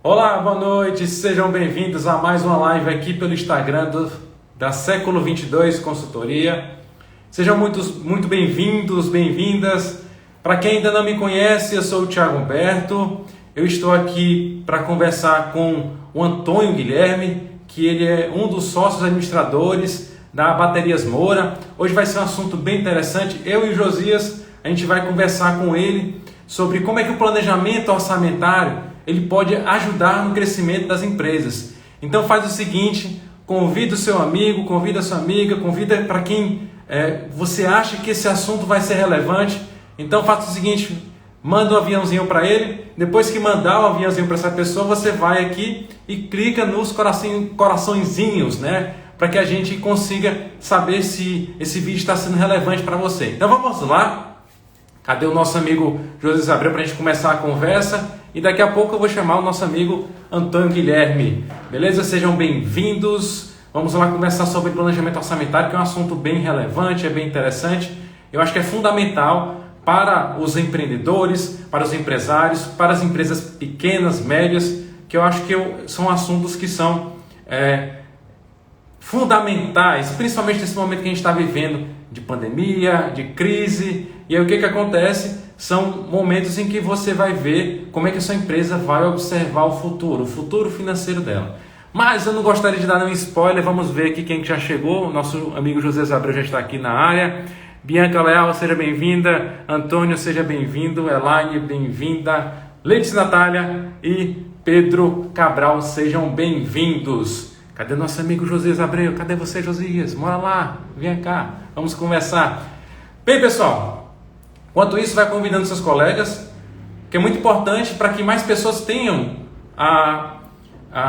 Olá, boa noite, sejam bem-vindos a mais uma live aqui pelo Instagram da Século 22 Consultoria. Sejam muito bem-vindos, bem-vindas. Para quem ainda não me conhece, eu sou o Thiago Humberto. Eu estou aqui para conversar com o Antônio Guilherme, que ele é um dos sócios administradores da Baterias Moura. Hoje vai ser um assunto bem interessante. Eu e o Josias, a gente vai conversar com ele sobre como é que o planejamento orçamentário ele pode ajudar no crescimento das empresas. Então faz o seguinte, convida o seu amigo, convida a sua amiga, convida para quem você acha que esse assunto vai ser relevante. Então faça o seguinte, manda um aviãozinho para ele, depois que mandar um aviãozinho para essa pessoa, você vai aqui e clica nos coraçõezinhos, né? Para que a gente consiga saber se esse vídeo está sendo relevante para você. Então vamos lá. Cadê o nosso amigo José Abreu para a gente começar a conversa? E daqui a pouco eu vou chamar o nosso amigo Antônio Guilherme. Beleza? Sejam bem-vindos. Vamos lá conversar sobre planejamento orçamentário, que é um assunto bem relevante, é bem interessante. Eu acho que é fundamental para os empreendedores, para os empresários, para as empresas pequenas, médias, que eu acho que são assuntos que são fundamentais, principalmente nesse momento que a gente está vivendo de pandemia, de crise. E aí o que acontece? São momentos em que você vai ver como é que a sua empresa vai observar o futuro financeiro dela. Mas eu não gostaria de dar nenhum spoiler, vamos ver aqui quem já chegou. O nosso amigo José Abreu já está aqui na área. Bianca Leal, seja bem-vinda. Antônio, seja bem-vindo. Elaine, bem-vinda. Letícia Natália e Pedro Cabral, sejam bem-vindos. Cadê nosso amigo José Abreu? Cadê você, Josias? Mora lá, vem cá, vamos conversar. Bem, pessoal, enquanto isso, vai convidando seus colegas, que é muito importante para que mais pessoas tenham a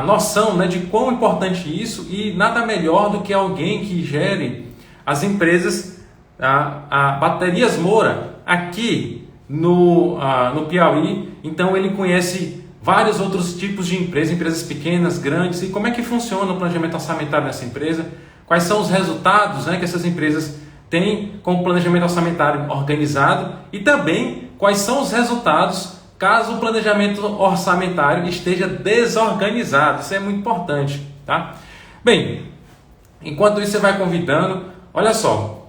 noção, né, de quão importante isso, e nada melhor do que alguém que gere as empresas, a Baterias Moura, aqui no Piauí. Então ele conhece vários outros tipos de empresas pequenas, grandes, e como é que funciona o planejamento orçamentário nessa empresa, quais são os resultados, né, que essas empresas têm com o planejamento orçamentário organizado, e também quais são os resultados caso o planejamento orçamentário esteja desorganizado. Isso é muito importante, tá? Bem, enquanto isso você vai convidando, olha só,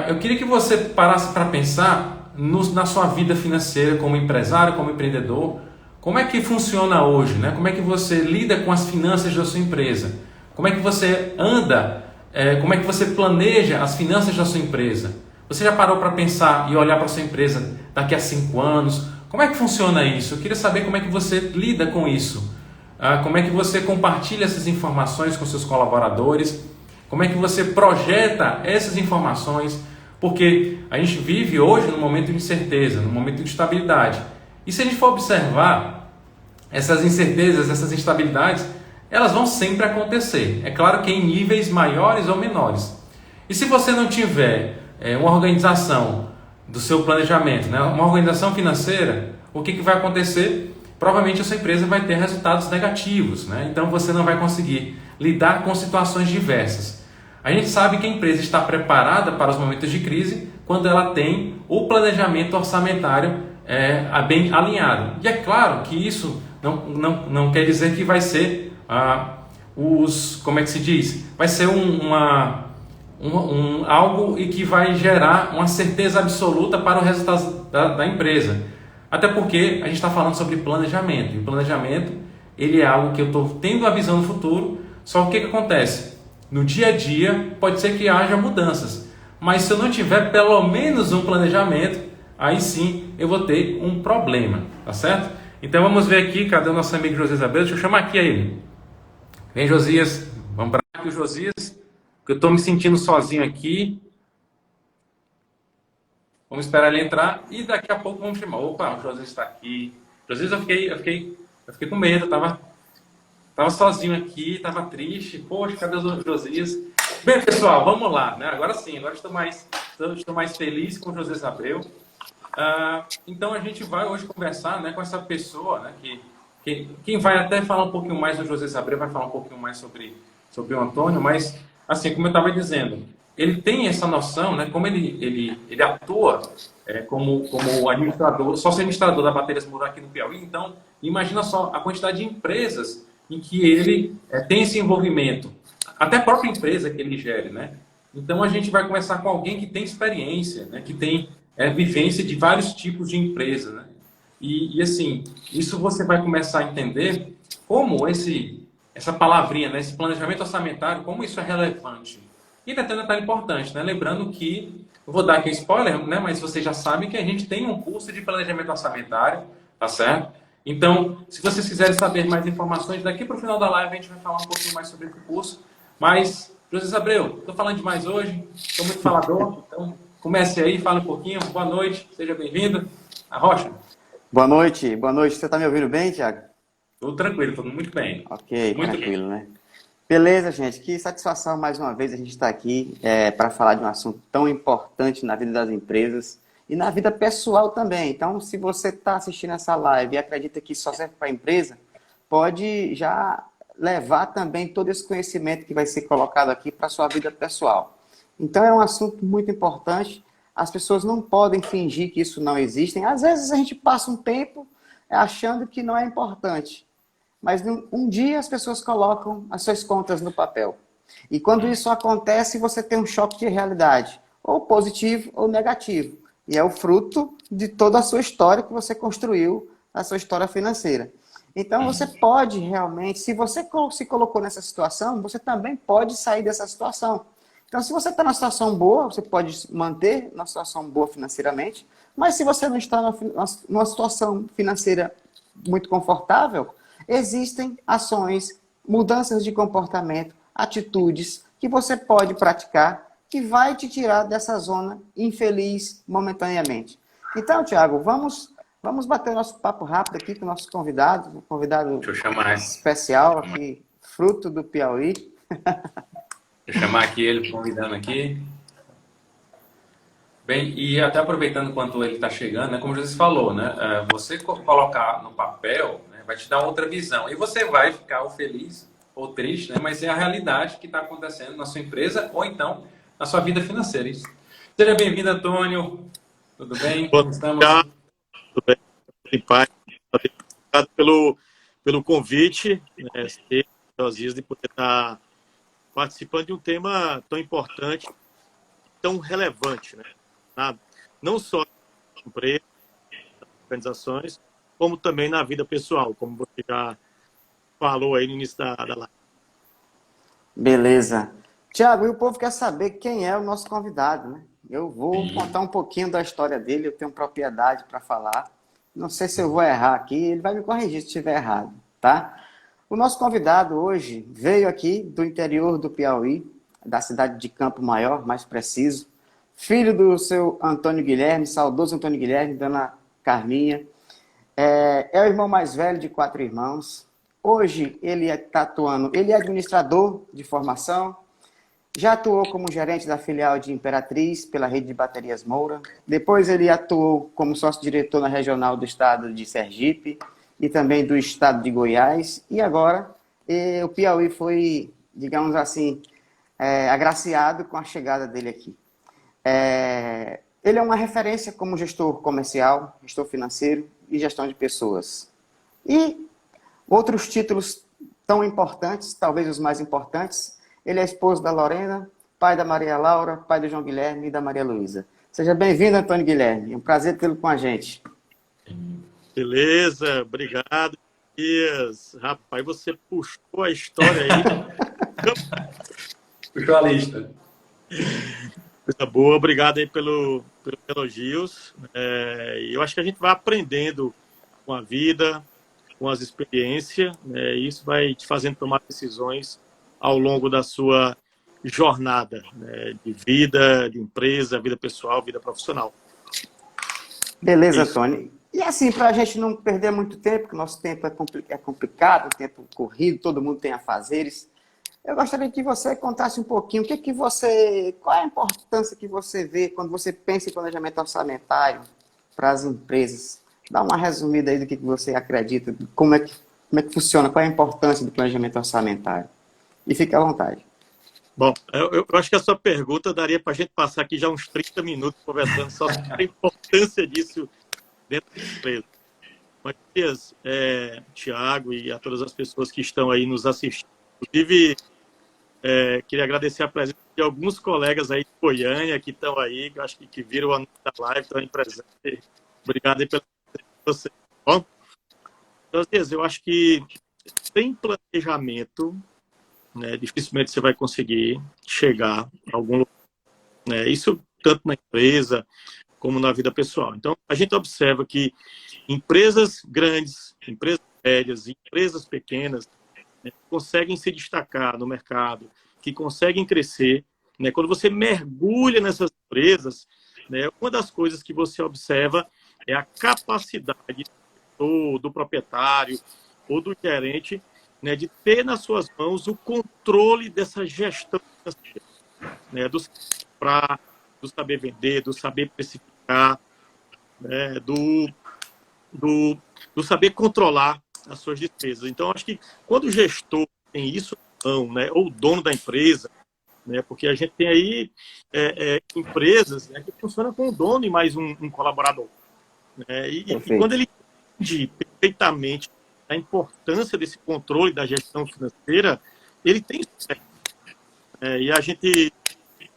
eu queria que você parasse para pensar na sua vida financeira como empresário, como empreendedor. Como é que funciona hoje, né? Como é que você lida com as finanças da sua empresa? Como é que você anda? Como é que você planeja as finanças da sua empresa? Você já parou para pensar e olhar para a sua empresa daqui a 5 anos? Como é que funciona isso? Eu queria saber como é que você lida com isso. Como é que você compartilha essas informações com seus colaboradores? Como é que você projeta essas informações? Porque a gente vive hoje num momento de incerteza, num momento de instabilidade. E se a gente for observar essas incertezas, essas instabilidades, elas vão sempre acontecer. É claro que em níveis maiores ou menores. E se você não tiver uma organização do seu planejamento, né, uma organização financeira, o que vai acontecer? Provavelmente a sua empresa vai ter resultados negativos, né? Então você não vai conseguir lidar com situações diversas. A gente sabe que a empresa está preparada para os momentos de crise quando ela tem o planejamento orçamentário bem alinhado. E é claro que isso não quer dizer que vai ser como é que se diz? Vai ser algo e que vai gerar uma certeza absoluta para o resultado da empresa. Até porque a gente está falando sobre planejamento. E o planejamento ele é algo que eu estou tendo a visão no futuro. Só que o que acontece? No dia a dia pode ser que haja mudanças. Mas se eu não tiver pelo menos um planejamento, aí sim eu vou ter um problema, tá certo? Então vamos ver aqui, cadê o nosso amigo Josias Abreu? Deixa eu chamar aqui ele. Vem, Josias, vamos para aqui o Josias, porque eu estou me sentindo sozinho aqui. Vamos esperar ele entrar e daqui a pouco vamos chamar. Opa, o Josias está aqui. Josias, eu fiquei com medo, tava sozinho aqui, tava triste. Poxa, cadê o Josias? Bem, pessoal, vamos lá, né? Agora sim, agora estou mais feliz com o Josias Abreu. Então a gente vai hoje conversar, né, com essa pessoa, né, quem vai até falar um pouquinho mais do José Abreu, vai falar um pouquinho mais sobre o Antônio, mas assim, como eu estava dizendo, ele tem essa noção, né, como ele atua como administrador, sócio-administrador da Baterias Moura aqui no Piauí. Então, imagina só a quantidade de empresas em que ele tem esse envolvimento, até a própria empresa que ele gere, né? Então, a gente vai começar com alguém que tem experiência, né, que tem vivência de vários tipos de empresa, né? Assim, isso você vai começar a entender como essa palavrinha, né, esse planejamento orçamentário, como isso é relevante. E ainda tem um detalhe importante, né? Lembrando que, eu vou dar aqui spoiler, né? Mas vocês já sabem que a gente tem um curso de planejamento orçamentário, tá certo? Então, se vocês quiserem saber mais informações, daqui para o final da live a gente vai falar um pouquinho mais sobre esse curso. Mas, José Abreu, estou falando demais hoje, estou muito falador, então comece aí, fala um pouquinho. Boa noite, seja bem-vindo. A Rocha. Boa noite, boa noite. Você está me ouvindo bem, Thiago? Tudo tranquilo, tudo muito bem. Ok, Muito tranquilo, bem. né? Beleza, gente. Que satisfação mais uma vez a gente está aqui para falar de um assunto tão importante na vida das empresas e na vida pessoal também. Então, se você está assistindo essa live e acredita que só serve para a empresa, pode já levar também todo esse conhecimento que vai ser colocado aqui para a sua vida pessoal. Então, é um assunto muito importante. As pessoas não podem fingir que isso não existe. Às vezes a gente passa um tempo achando que não é importante. Mas um dia as pessoas colocam as suas contas no papel. E quando isso acontece, você tem um choque de realidade, ou positivo ou negativo. E é o fruto de toda a sua história que você construiu, a sua história financeira. Então você pode realmente, se você se colocou nessa situação, você também pode sair dessa situação. Então, se você está numa situação boa, você pode manter uma situação boa financeiramente, mas se você não está numa situação financeira muito confortável, existem ações, mudanças de comportamento, atitudes que você pode praticar que vai te tirar dessa zona infeliz momentaneamente. Então, Thiago, vamos bater nosso papo rápido aqui com o nosso convidado, um convidado Deixa eu chamar. especial aqui, fruto do Piauí. Deixa eu chamar aqui ele, convidando aqui. Bem, e até aproveitando enquanto ele está chegando, né, como você falou, né, você colocar no papel, né, vai te dar outra visão. E você vai ficar ou feliz ou triste, né, mas é a realidade que está acontecendo na sua empresa ou então na sua vida financeira. Isso. Seja bem-vindo, Antônio. Tudo bem? Boa Como tarde, estamos? tudo bem? Em paz. Obrigado pelo convite, né, de poder estar participando de um tema tão importante, tão relevante, né? Não só na empresa, nas organizações, como também na vida pessoal, como você já falou aí no início da live. Beleza. Tiago, e o povo quer saber quem é o nosso convidado, né? Eu vou contar um pouquinho da história dele, eu tenho propriedade para falar. Não sei se eu vou errar aqui, ele vai me corrigir se estiver errado, tá? O nosso convidado hoje veio aqui do interior do Piauí, da cidade de Campo Maior, mais preciso, filho do seu Antônio Guilherme, saudoso Antônio Guilherme, dona Carminha. É o irmão mais velho de 4 irmãos. Hoje ele está atuando, ele é administrador de formação, já atuou como gerente da filial de Imperatriz pela rede de baterias Moura. Depois ele atuou como sócio-diretor na regional do estado de Sergipe e também do estado de Goiás. E agora o Piauí foi, digamos assim, agraciado com a chegada dele aqui. Ele é uma referência como gestor comercial, gestor financeiro e gestão de pessoas. E outros títulos tão importantes, talvez os mais importantes, ele é esposo da Lorena, pai da Maria Laura, pai do João Guilherme e da Maria Luísa. Seja bem-vindo, Antônio Guilherme. É um prazer tê-lo com a gente. Beleza, obrigado. Rapaz, você puxou a história aí. Puxou a lista. Coisa boa, obrigado aí pelos elogios. Eu acho que a gente vai aprendendo com a vida, com as experiências, né? E isso vai te fazendo tomar decisões ao longo da sua jornada, né? De vida, de empresa, vida pessoal, vida profissional. Beleza, Antônio. E assim, para a gente não perder muito tempo, porque o nosso tempo é complicado, tempo corrido, todo mundo tem afazeres, eu gostaria que você contasse um pouquinho qual é a importância que você vê quando você pensa em planejamento orçamentário para as empresas. Dá uma resumida aí do que você acredita, como é que funciona, qual é a importância do planejamento orçamentário. E fique à vontade. Bom, eu acho que a sua pergunta daria para a gente passar aqui já uns 30 minutos conversando só sobre a importância disso dentro da empresa. Mas, Tiago e a todas as pessoas que estão aí nos assistindo, inclusive, queria agradecer a presença de alguns colegas aí de Goiânia que estão aí, que eu acho que viram o anúncio da live, estão aí presentes. Obrigado aí pela presença de vocês. Bom, então, eu acho que sem planejamento, né, dificilmente você vai conseguir chegar a algum lugar. Né? Isso tanto na empresa como na vida pessoal. Então, a gente observa que empresas grandes, empresas médias, empresas pequenas, né, conseguem se destacar no mercado, que conseguem crescer. Né? Quando você mergulha nessas empresas, né, uma das coisas que você observa é a capacidade do proprietário ou do gerente, né, de ter nas suas mãos o controle dessa gestão financeira, né, do saber comprar, do saber vender, do saber precificar, né, do saber controlar as suas despesas. Então, acho que quando o gestor tem isso na mão, né, ou o dono da empresa, né, porque a gente tem aí empresas, né, que funcionam com o dono e mais um colaborador. Né, e quando ele entende perfeitamente a importância desse controle da gestão financeira, ele tem sucesso. E a gente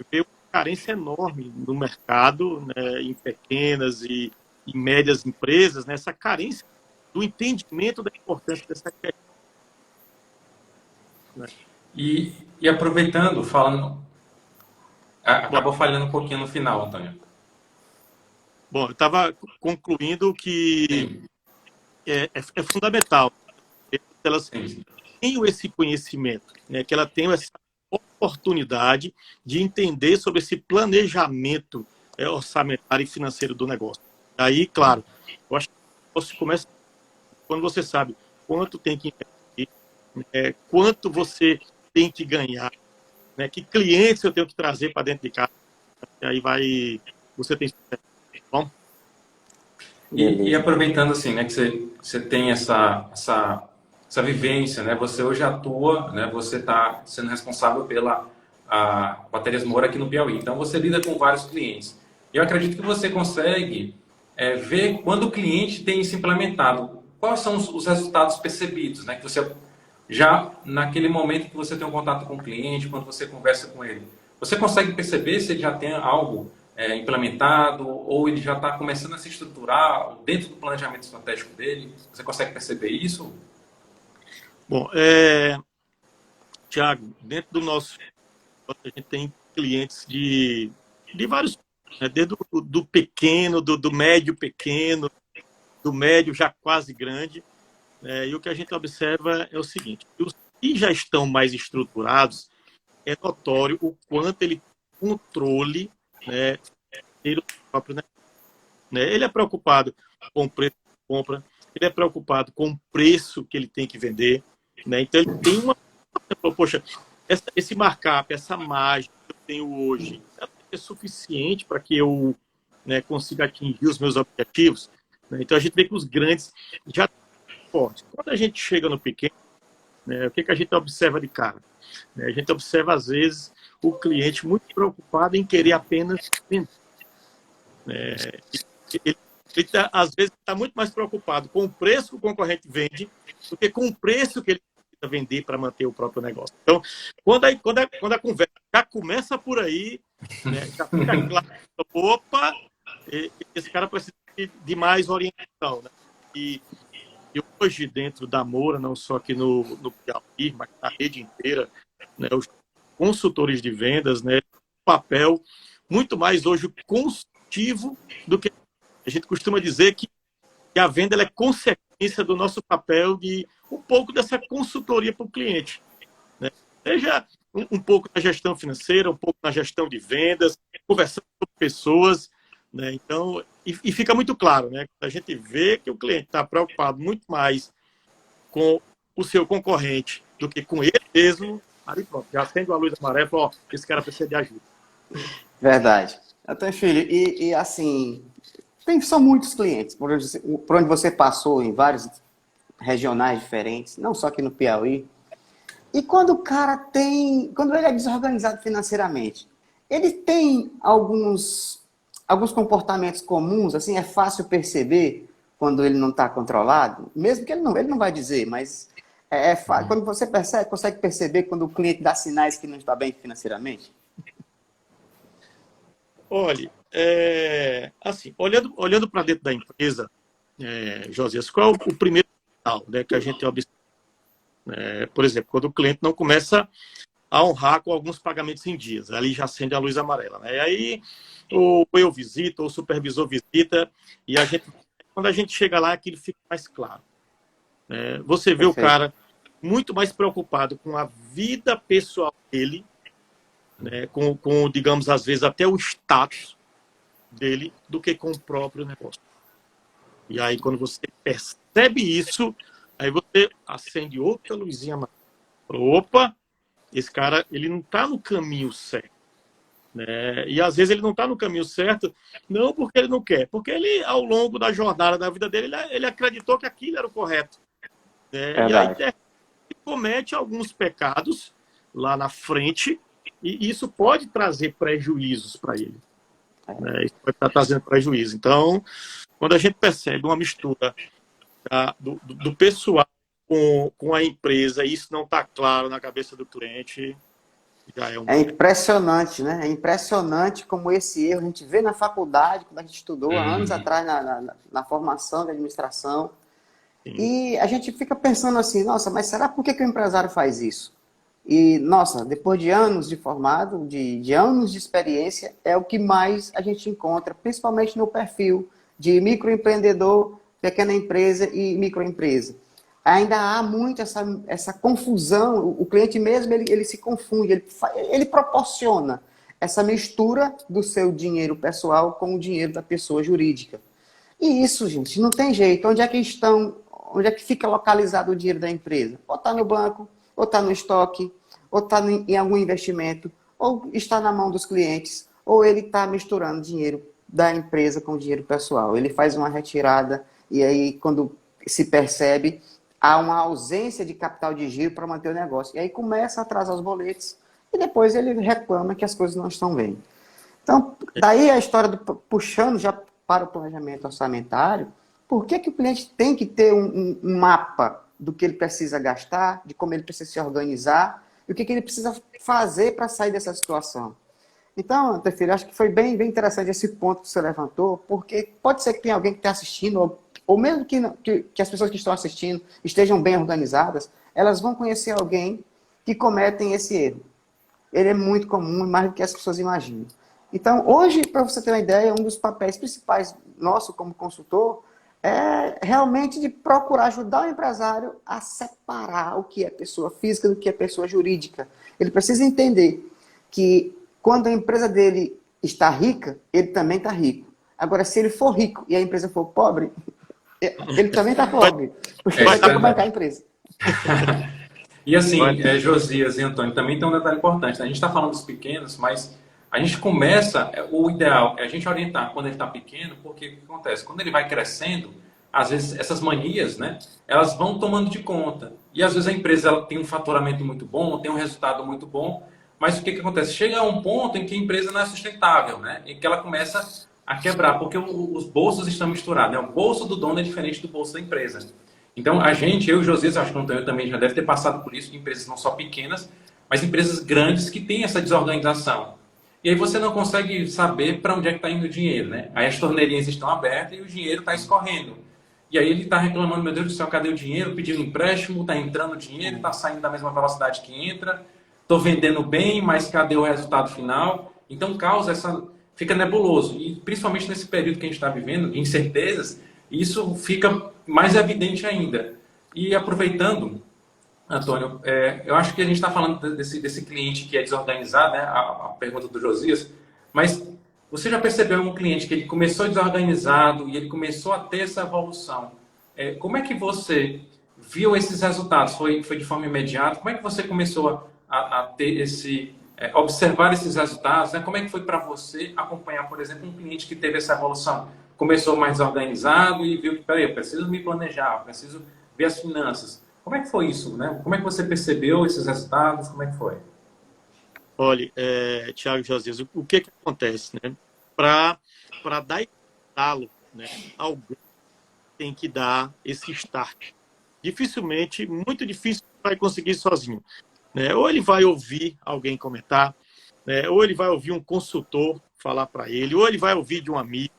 vê uma carência enorme no mercado, né, em pequenas e médias empresas, né, essa carência do entendimento da importância dessa questão. Né? E aproveitando, falando, acabou falhando um pouquinho no final, Antônio. Bom, eu estava concluindo que é fundamental que elas tenham esse conhecimento, né, que ela tenha essa oportunidade de entender sobre esse planejamento orçamentário e financeiro do negócio. Aí, claro, eu acho que você começa quando você sabe quanto tem que investir, quanto você tem que ganhar, né, que clientes eu tenho que trazer para dentro de casa. Aí você tem. Bom? E aproveitando assim, né, que você tem essa vivência, né, você hoje atua, né, você está sendo responsável pela Baterias Moura aqui no Piauí. Então você lida com vários clientes. Eu acredito que você consegue ver quando o cliente tem se implementado, quais são os resultados percebidos, né, que você já naquele momento que você tem um contato com o cliente, quando você conversa com ele, você consegue perceber se ele já tem algo implementado ou ele já está começando a se estruturar dentro do planejamento estratégico dele? Você consegue perceber isso? Bom, Tiago, dentro do nosso, a gente tem clientes de vários, né, desde do pequeno, do médio pequeno, do médio já quase grande. E o que a gente observa é o seguinte: os que já estão mais estruturados, é notório o quanto ele controle, né, ter o próprio negócio. Né? Ele é preocupado com o preço que compra, ele é preocupado com o preço que ele tem que vender. Né? Então, ele tem uma... Poxa, esse markup, essa margem que eu tenho hoje, é suficiente para que eu, né, consiga atingir os meus objetivos? Né? Então, a gente vê que os grandes já estão fortes. Quando a gente chega no pequeno, né, o que a gente observa de cara? A gente observa, às vezes, o cliente muito preocupado em querer apenas vender. Ele às vezes está muito mais preocupado com o preço que o concorrente vende do que com o preço que ele precisa vender para manter o próprio negócio. Então, quando a conversa já começa por aí, né, já fica claro, opa, esse cara precisa de mais orientação. Né? E hoje, dentro da Moura, não só aqui no Piauí, mas na rede inteira, né, os consultores de vendas, né, um papel muito mais hoje consultivo do que a gente costuma dizer que a venda ela é consequência do nosso papel de um pouco dessa consultoria para o cliente. Né? Seja um pouco na gestão financeira, um pouco na gestão de vendas, conversando com pessoas. Né? Então, e fica muito claro, né? A gente vê que o cliente está preocupado muito mais com o seu concorrente do que com ele mesmo. Aí pronto, já acende a luz amarela e fala, esse cara precisa de ajuda. Verdade. Então, filho, e assim, são muitos clientes, por onde você passou em vários regionais diferentes, não só aqui no Piauí. E quando o cara quando ele é desorganizado financeiramente, ele tem alguns comportamentos comuns, assim, é fácil perceber quando ele não está controlado, mesmo que ele não vai dizer, mas quando você percebe, consegue perceber quando o cliente dá sinais que não está bem financeiramente? Olha, assim, olhando para dentro da empresa, Josias, qual é o primeiro sinal, né, que a gente observa? Por exemplo, quando o cliente não começa a honrar com alguns pagamentos em dias, ali já acende a luz amarela, né? E aí ou eu visito, ou o supervisor visita, e quando a gente chega lá, aquilo fica mais claro. Você vê o Perfeito. cara muito mais preocupado com a vida pessoal dele, né, digamos, às vezes até o status dele, do que com o próprio negócio. E aí, quando você percebe isso, aí você acende outra luzinha amarela. Opa, esse cara, ele não está no caminho certo. Né? E às vezes ele não está no caminho certo, não porque ele não quer, porque ele, ao longo da jornada da vida dele, ele acreditou que aquilo era o correto. Né? E aí Verdade. ele comete alguns pecados lá na frente, e isso pode trazer prejuízos para ele. Né? Isso pode estar trazendo prejuízo. Então, quando a gente percebe uma mistura do pessoal com a empresa, e isso não está claro na cabeça do cliente, já é um É problema. impressionante, né? É impressionante como esse erro a gente vê na faculdade, quando a gente estudou há anos atrás na formação de administração. Sim. E a gente fica pensando assim, nossa, mas será por que o empresário faz isso? E, nossa, depois de anos de formado, de anos de experiência, é o que mais a gente encontra, principalmente no perfil de microempreendedor, pequena empresa e microempresa. Ainda há muito essa confusão, o cliente mesmo, ele se confunde, ele proporciona essa mistura do seu dinheiro pessoal com o dinheiro da pessoa jurídica. E isso, gente, não tem jeito. Onde é que fica localizado o dinheiro da empresa? Ou está no banco, ou está no estoque, ou está em algum investimento, ou está na mão dos clientes, ou ele está misturando dinheiro da empresa com dinheiro pessoal. Ele faz uma retirada e aí, quando se percebe, há uma ausência de capital de giro para manter o negócio. E aí começa a atrasar os boletos e depois ele reclama que as coisas não estão bem. Então, daí a história puxando já para o planejamento orçamentário, por que o cliente tem que ter um mapa do que ele precisa gastar, de como ele precisa se organizar e o que ele precisa fazer para sair dessa situação? Então, Tefilho, acho que foi bem interessante esse ponto que você levantou, porque pode ser que tenha alguém que esteja assistindo, ou mesmo que as pessoas que estão assistindo estejam bem organizadas, elas vão conhecer alguém que cometem esse erro. Ele é muito comum, mais do que as pessoas imaginam. Então, hoje, para você ter uma ideia, um dos papéis principais nosso como consultor é realmente de procurar ajudar o empresário a separar o que é pessoa física do que é pessoa jurídica. Ele precisa entender que quando a empresa dele está rica, ele também está rico. Agora, se ele for rico e a empresa for pobre, ele também está pobre, porque vai ter que bancar a empresa. E assim, Josias e Antônio, também tem um detalhe importante. A gente está falando dos pequenos, mas a gente começa, o ideal é a gente orientar quando ele está pequeno, porque o que acontece? Quando ele vai crescendo, às vezes essas manias, né, elas vão tomando de conta. E às vezes a empresa ela tem um faturamento muito bom, tem um resultado muito bom, mas o que acontece? Chega a um ponto em que a empresa não é sustentável, né, em que ela começa a quebrar, porque os bolsos estão misturados. Né? O bolso do dono é diferente do bolso da empresa. Então, eu e o Josias, acho que o Antônio também já deve ter passado por isso, empresas não só pequenas, mas empresas grandes que têm essa desorganização. E aí você não consegue saber para onde é que está indo o dinheiro, né? Aí as torneirinhas estão abertas e o dinheiro está escorrendo. E aí ele está reclamando, meu Deus do céu, cadê o dinheiro? Pedindo empréstimo, está entrando dinheiro, está saindo da mesma velocidade que entra, estou vendendo bem, mas cadê o resultado final? Então causa fica nebuloso. E principalmente nesse período que a gente está vivendo, de incertezas, isso fica mais evidente ainda. E aproveitando, Antônio, eu acho que a gente está falando desse cliente que é desorganizado, né? A pergunta do Josias, mas você já percebeu um cliente que ele começou desorganizado e ele começou a ter essa evolução? Como é que você viu esses resultados? Foi de forma imediata? Como é que você começou a ter observar esses resultados? Né? Como é que foi para você acompanhar, por exemplo, um cliente que teve essa evolução? Começou mais organizado e viu que, peraí, eu preciso me planejar, eu preciso ver as finanças. Como é que foi isso, né? Como é que você percebeu esses resultados? Como é que foi? Olha, Thiago Josias, o que acontece, né? Para dar esse estalo, né? Alguém tem que dar esse start. Dificilmente, muito difícil, vai conseguir sozinho, né? Ou ele vai ouvir alguém comentar, né? Ou ele vai ouvir um consultor falar para ele, ou ele vai ouvir de um amigo,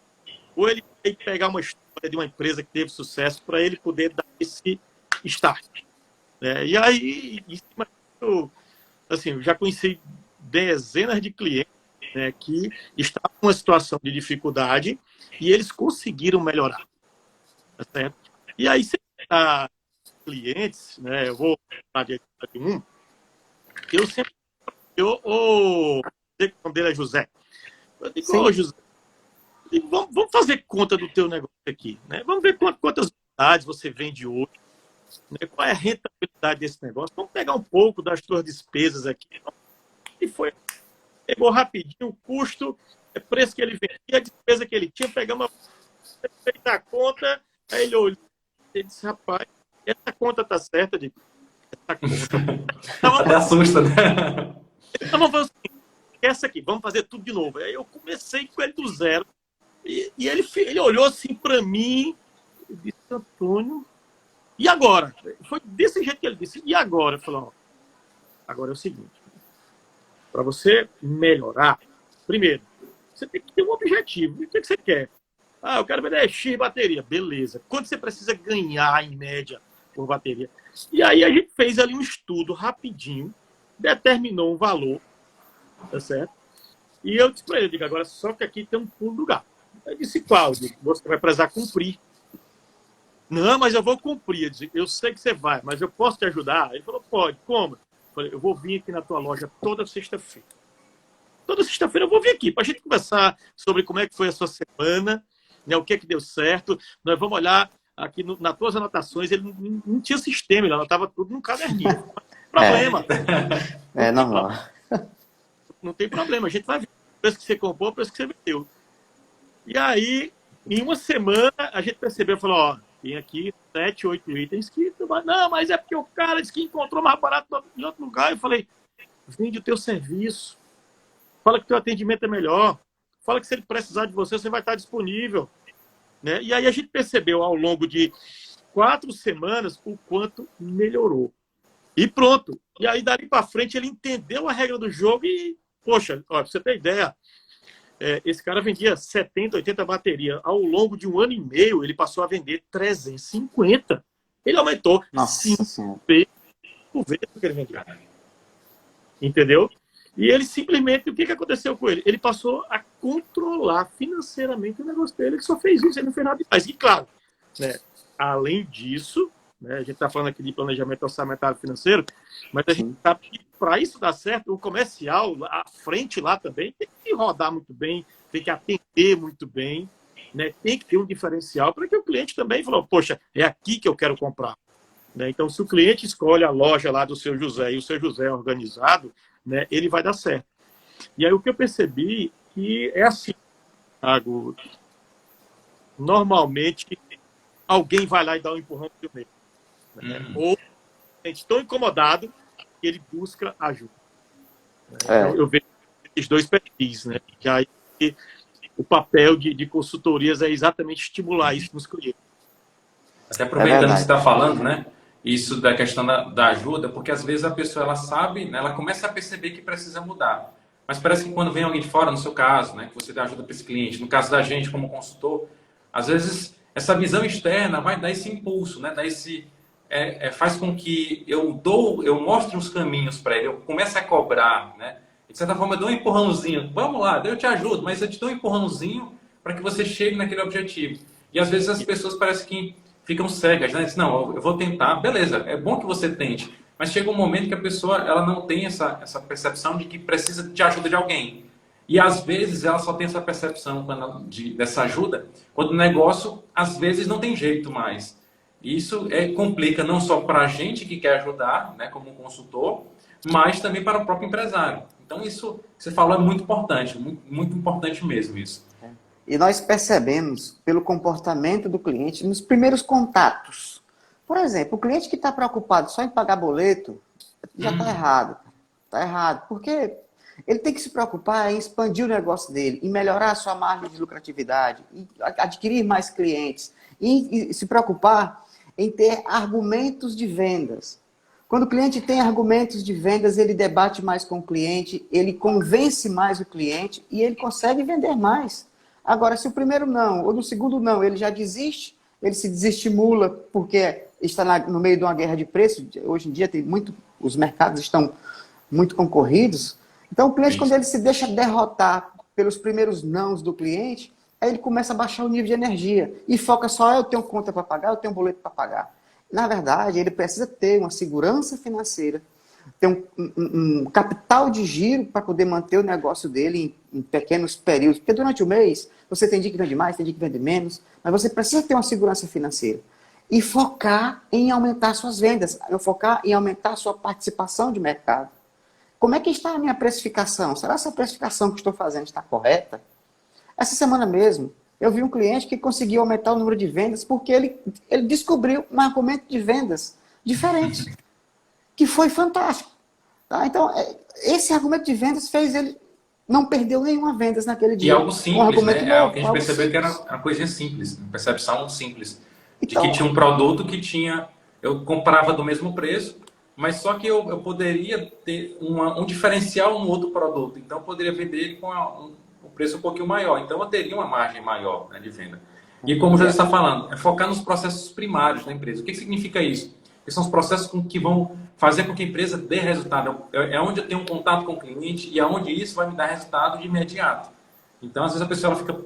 ou ele vai pegar uma história de uma empresa que teve sucesso para ele poder dar esse start, né? E aí, em cima disso, assim, eu já conheci dezenas de clientes, né, que estavam em uma situação de dificuldade e eles conseguiram melhorar, tá certo? E aí, se clientes, né, eu vou falar de um, eu sempre, o nome dele é José. Eu digo, Sim. ô José, eu digo, vamos fazer conta do teu negócio aqui, né? Vamos ver quantas unidades você vende hoje, né? Qual é a rentabilidade desse negócio. Vamos pegar um pouco das tuas despesas aqui. E foi, pegou rapidinho o custo, o preço que ele vendia, a despesa que ele tinha, pegamos a conta, aí ele olhou e disse, rapaz, essa conta tá certa, de essa conta. Até assusta, né? Então vamos fazer assim, essa aqui, vamos fazer tudo de novo. Aí eu comecei com ele do zero. E ele olhou assim para mim e disse, Antônio, e agora? Foi desse jeito que ele disse, e agora? Eu falei, ó, agora é o seguinte, para você melhorar, primeiro, você tem que ter um objetivo. O que você quer? Ah, eu quero vender X bateria. Beleza. Quanto você precisa ganhar, em média, por bateria? E aí a gente fez ali um estudo rapidinho, determinou um valor, tá certo? E eu disse para ele, digo, agora só que aqui tem um pulo do gato. Eu disse, qual? Eu disse, você vai precisar cumprir. Não, mas eu vou cumprir. Eu disse, eu sei que você vai, mas eu posso te ajudar? Ele falou, pode. Como? Eu falei, eu vou vir aqui na tua loja toda sexta-feira. Toda sexta-feira eu vou vir aqui para a gente conversar sobre como é que foi a sua semana, né, o que é que deu certo. Nós vamos olhar aqui nas tuas anotações, ele não tinha sistema, ele anotava tudo num caderninho. Não tem problema. É normal. Não tem problema, a gente vai ver o preço que você comprou, o preço que você vendeu. E aí, em uma semana, a gente percebeu, falou, ó, tem aqui 7, 8 itens que... Não, mas é porque o cara disse que encontrou mais barato em outro lugar. Eu falei, vende o teu serviço. Fala que o teu atendimento é melhor. Fala que se ele precisar de você, você vai estar disponível. Né? E aí a gente percebeu ao longo de 4 semanas o quanto melhorou. E pronto. E aí dali para frente ele entendeu a regra do jogo e, poxa, ó, pra você ter ideia, esse cara vendia 70, 80 baterias. Ao longo de 1 ano e meio, ele passou a vender 350. Ele aumentou 5 vezes o que ele vendia. Entendeu? E ele simplesmente, o que aconteceu com ele? Ele passou a controlar financeiramente o negócio dele. Ele só fez isso, ele não fez nada demais. E claro, né, além disso, né, a gente está falando aqui de planejamento orçamentário financeiro, mas a gente sabe que para isso dar certo, o comercial, a frente lá também, tem que rodar muito bem, tem que atender muito bem, né, tem que ter um diferencial para que o cliente também fale, poxa, é aqui que eu quero comprar. Né? Então, se o cliente escolhe a loja lá do seu José e o seu José é organizado, né, ele vai dar certo. E aí o que eu percebi que é assim, Thiago, normalmente alguém vai lá e dá um empurrão no meio. Né? Ou a gente tão incomodado que ele busca ajuda. Né? Então, eu vejo esses dois perfis, né? Que aí o papel de consultorias é exatamente estimular isso nos clientes. Até aproveitando que você está falando, né? Isso da questão da ajuda, porque às vezes a pessoa ela sabe, né, ela começa a perceber que precisa mudar. Mas parece que quando vem alguém de fora, no seu caso, né, que você dá ajuda para esse cliente, no caso da gente como consultor, às vezes essa visão externa vai dar esse impulso, né, dar esse, faz com que eu mostre os caminhos para ele, eu comece a cobrar, né? De certa forma eu dou um empurrãozinho, vamos lá, eu te ajudo, mas eu te dou um empurrãozinho para que você chegue naquele objetivo. E às vezes as pessoas parecem que ficam cegas, né? Dizem, não, eu vou tentar, beleza, é bom que você tente, mas chega um momento que a pessoa ela não tem essa percepção de que precisa de ajuda de alguém. E às vezes ela só tem essa percepção dessa ajuda quando o negócio, às vezes, não tem jeito mais. Isso complica não só para a gente que quer ajudar, né, como consultor, mas também para o próprio empresário. Então isso que você falou é muito importante, muito, muito importante mesmo isso. E nós percebemos pelo comportamento do cliente nos primeiros contatos. Por exemplo, o cliente que está preocupado só em pagar boleto, já está errado. Está errado. Porque ele tem que se preocupar em expandir o negócio dele, em melhorar a sua margem de lucratividade, em adquirir mais clientes, e se preocupar em ter argumentos de vendas. Quando o cliente tem argumentos de vendas, ele debate mais com o cliente, ele convence mais o cliente e ele consegue vender mais. Agora, se o primeiro não, ou no segundo não, ele já desiste, ele se desestimula porque está no meio de uma guerra de preço. Hoje em dia os mercados estão muito concorridos. Então, o cliente, quando ele se deixa derrotar pelos primeiros nãos do cliente, aí ele começa a baixar o nível de energia e foca só, eu tenho conta para pagar, eu tenho boleto para pagar. Na verdade, ele precisa ter uma segurança financeira, ter um capital de giro para poder manter o negócio dele em pequenos períodos. Porque durante o mês, você tem dia que vende mais, tem dia que vende menos, mas você precisa ter uma segurança financeira. E focar em aumentar suas vendas, focar em aumentar sua participação de mercado. Como é que está a minha precificação? Será que essa precificação que estou fazendo está correta? Essa semana mesmo, eu vi um cliente que conseguiu aumentar o número de vendas porque ele descobriu um argumento de vendas diferente, que foi fantástico. Tá? Então, esse argumento de vendas fez ele não perdeu nenhuma vendas naquele dia. E algo simples, né? É algo que a gente percebeu simples. que era uma coisa simples, uma percepção simples. De Então, que tinha um produto que tinha... Eu comprava do mesmo preço, mas só que eu poderia ter um diferencial no outro produto. Então, eu poderia vender ele com um preço um pouquinho maior. Então, eu teria uma margem maior, né, de venda. E como já está falando, é focar nos processos primários da empresa. O que significa isso? Que são os processos que vão fazer com que a empresa dê resultado. É onde eu tenho um contato com o cliente e é onde isso vai me dar resultado de imediato. Então, às vezes, a pessoa ela fica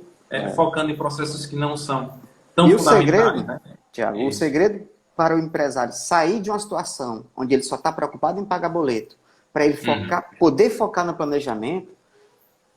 focando em processos que não são tão e fundamentais. O segredo, né? Tiago, o segredo para o empresário sair de uma situação onde ele só está preocupado em pagar boleto, para ele poder focar no planejamento,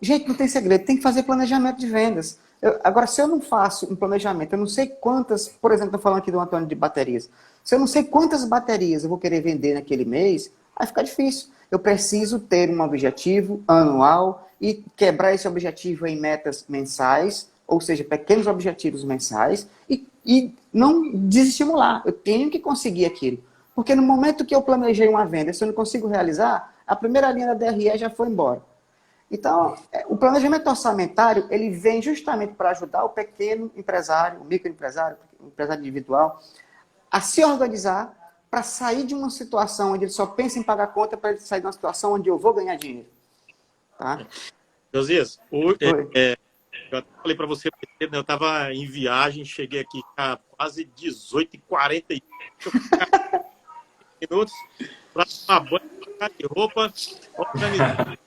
gente, não tem segredo, tem que fazer planejamento de vendas. Agora, se eu não faço um planejamento, eu não sei quantas, por exemplo, estou falando aqui do Antônio de baterias, se eu não sei quantas baterias eu vou querer vender naquele mês, vai ficar difícil. Eu preciso ter um objetivo anual e quebrar esse objetivo em metas mensais, ou seja, pequenos objetivos mensais, e não desestimular. Eu tenho que conseguir aquilo. Porque no momento que eu planejei uma venda, se eu não consigo realizar, a primeira linha da DRE já foi embora. Então, o planejamento orçamentário, ele vem justamente para ajudar o pequeno empresário, o microempresário, o empresário individual, a se organizar para sair de uma situação onde ele só pensa em pagar conta, para ele sair de uma situação onde eu vou ganhar dinheiro. Tá? Josias, eu falei para você, eu estava em viagem, cheguei aqui a quase 18h40 minutos para tomar banho, trocar de roupa, organizar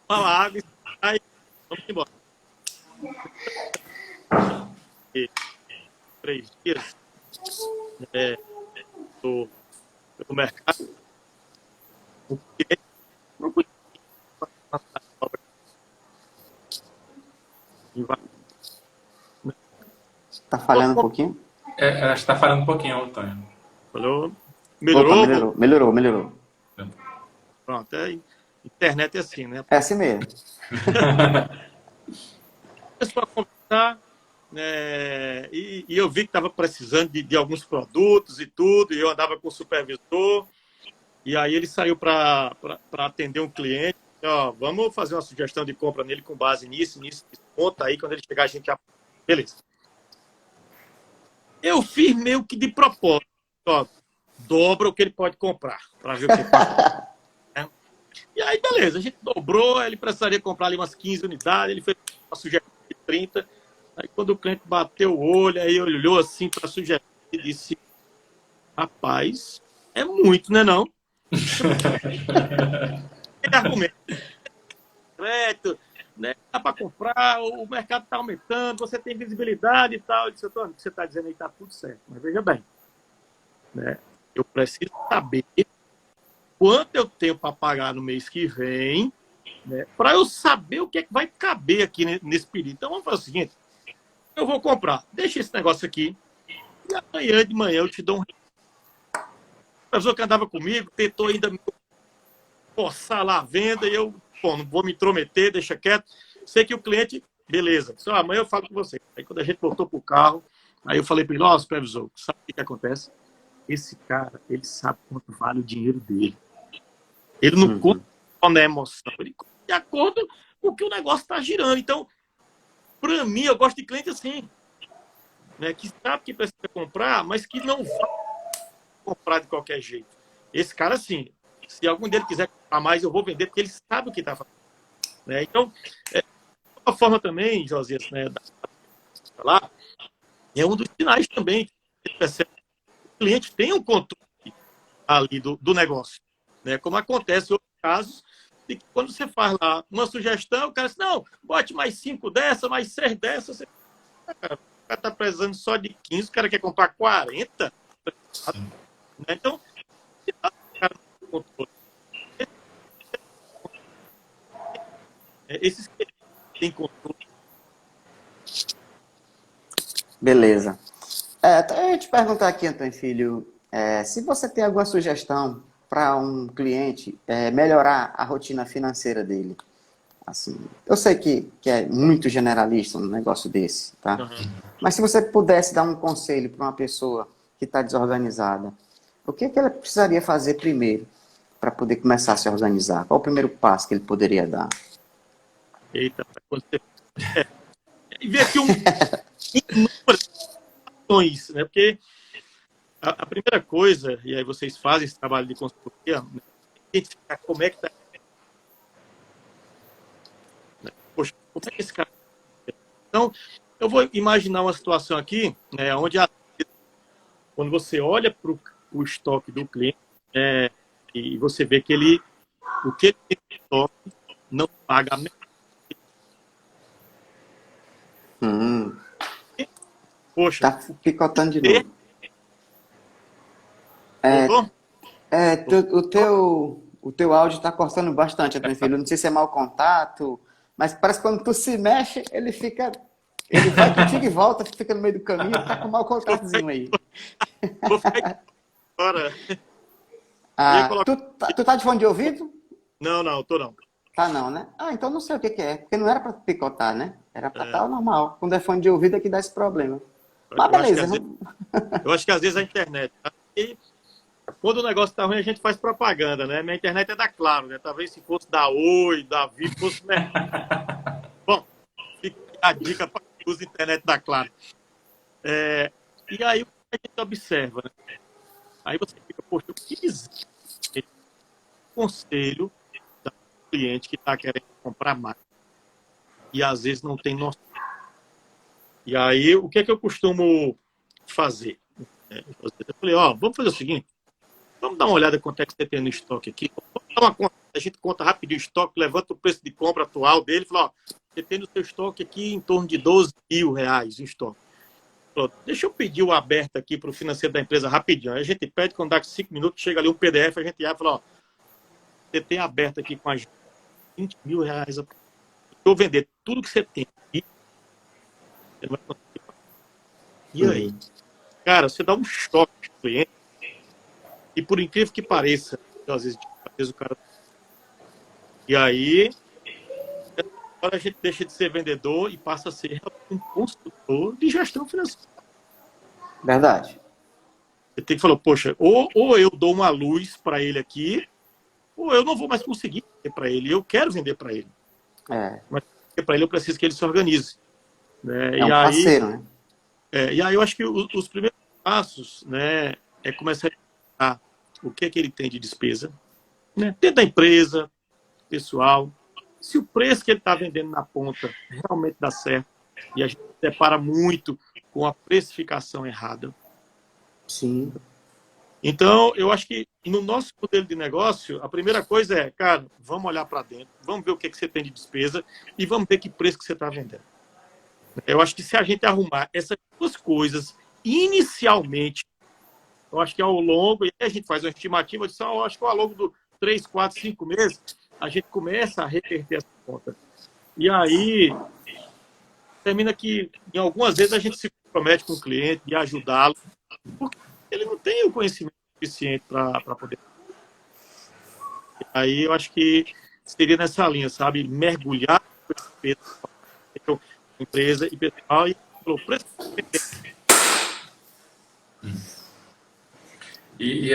uma água e sair. Vamos embora. 3 dias do mercado. Está falhando um pouquinho? Acho que está falando um pouquinho, Antônio. Falou? Melhorou? Opa, melhorou. Pronto, internet é assim, né? É assim mesmo. Começou a conversar, e eu vi que estava precisando de alguns produtos e tudo, e eu andava com o supervisor, e aí ele saiu para atender um cliente. Ó, vamos fazer uma sugestão de compra nele com base nisso, conta aí, quando ele chegar a gente... Beleza. Eu fiz meio que de propósito, ó, dobra o que ele pode comprar, para ver o que pode. E aí, beleza, a gente dobrou, ele precisaria comprar ali umas 15 unidades, ele fez uma sugestão de 30. Aí, quando o cliente bateu o olho, aí olhou assim para a sugestão e disse: rapaz, é muito, né não? Tem argumento. Né? Dá para comprar, o mercado está aumentando, você tem visibilidade e tal. Eu disse: Antônio, o que você está dizendo aí está tudo certo. Mas veja bem, né? Eu preciso saber quanto eu tenho para pagar no mês que vem, né, para eu saber o que é que vai caber aqui nesse período. Então, vamos fazer o seguinte: eu vou comprar, deixa esse negócio aqui, e amanhã de manhã eu te dou um... A pessoa que andava comigo tentou ainda me forçar lá a venda, e eu, não vou me intrometer, deixa quieto. Sei que o cliente, beleza, só amanhã eu falo com você. Aí, quando a gente voltou para o carro, aí eu falei para ele: ó, supervisor, sabe o que acontece? esse cara, ele sabe quanto vale o dinheiro dele. Ele não conta só na emoção, ele conta de acordo com o que o negócio está girando. Então, para mim, eu gosto de cliente assim, né, que sabe que precisa comprar, mas que não vai comprar de qualquer jeito. Esse cara, assim, se algum dele quiser comprar mais, eu vou vender, porque ele sabe o que está fazendo. Né? Então, uma forma também, Josias, né, lá, é um dos sinais também que ele percebe que o cliente tem um controle ali do negócio. Né? Como acontece em outros casos, de que quando você faz lá uma sugestão, o cara diz, não, bote mais 5 dessa, mais 6 dessa. Você... o cara está precisando só de 15, o cara quer comprar 40. Né? Então, o cara não tem controle. Esses que têm controle. Beleza. Então eu ia te perguntar aqui, Antônio Filho, se você tem alguma sugestão para um cliente melhorar a rotina financeira dele. Assim, eu sei que é muito generalista um negócio desse, tá? Uhum. Mas se você pudesse dar um conselho para uma pessoa que está desorganizada, o que ela precisaria fazer primeiro para poder começar a se organizar? Qual o primeiro passo que ele poderia dar? Eita, quando você... E ver aqui inúmeras ações, né? Porque a primeira coisa, e aí vocês fazem esse trabalho de consultoria, né? Identificar como é que está. Poxa, como é que esse cara... Então, eu vou imaginar uma situação aqui, né, onde quando você olha para o estoque do cliente, e você vê que o que ele tem em estoque não paga a metade. Poxa, Tá picotando de novo. voltou? O teu áudio está cortando bastante, Antônio Filho. Não sei se é mau contato, mas parece que quando tu se mexe, ele vai contigo e volta, fica no meio do caminho, tá com mau contatozinho aí. Vou ficar aqui agora. Tu tá de fone de ouvido? Não, tô não. Tá não, né? Então não sei o que é, porque não era para picotar, né? Era para estar normal. Quando é fone de ouvido é que dá esse problema. Mas beleza. Eu acho que às vezes a internet... E quando o negócio tá ruim, a gente faz propaganda, né? Minha internet é da Claro, né? Talvez se fosse da Oi, da Vivo, fosse... Bom, fica a dica para que use a internet da Claro. E aí a gente observa, né? Aí você fica, poxa, o que existe? Conselho do cliente que está querendo comprar mais e às vezes não tem noção. E aí, o que é que eu costumo fazer? Eu falei, vamos fazer o seguinte, vamos dar uma olhada quanto é que você tem no estoque aqui. Vamos dar uma conta, a gente conta rapidinho o estoque, levanta o preço de compra atual dele, fala, você tem no seu estoque aqui em torno de R$12 mil em estoque. Falou, deixa eu pedir o aberto aqui para o financeiro da empresa rapidinho. Aí a gente pede, quando dá 5 minutos, chega ali um PDF, a gente abre e fala, você tem aberto aqui com a gente R$20 mil. Eu vou vender tudo que você tem aqui. Você não vai conseguir. E aí? Cara, você dá um choque pro cliente. E por incrível que pareça, às vezes o cara... E aí, agora a gente deixa de ser vendedor e passa a ser um consultor de gestão financeira. Verdade. Você tem que falar, poxa, ou eu dou uma luz para ele aqui, ou eu não vou mais conseguir vender para ele. Eu quero vender para ele. Mas para ele eu preciso que ele se organize. Né? Parceiro, né? E aí eu acho que os primeiros passos, né, é começar a ver o que ele tem de despesa, né, dentro da empresa, pessoal, se o preço que ele está vendendo na ponta realmente dá certo, e a gente se depara muito com a precificação errada. Sim. Então, eu acho que no nosso modelo de negócio, a primeira coisa é, cara, vamos olhar para dentro, vamos ver o que você tem de despesa e vamos ver que preço que você está vendendo. Eu acho que se a gente arrumar essas duas coisas inicialmente, eu acho que ao longo, e a gente faz uma estimativa de eu acho que ao longo do 3, 4, 5 meses, a gente começa a reverter essa conta. E aí, termina que, em algumas vezes, a gente se compromete com o cliente e ajudá-lo, porque ele não tem o conhecimento suficiente para poder. E aí, eu acho que seria nessa linha, sabe? Mergulhar no empresa e pessoal e falou, preço.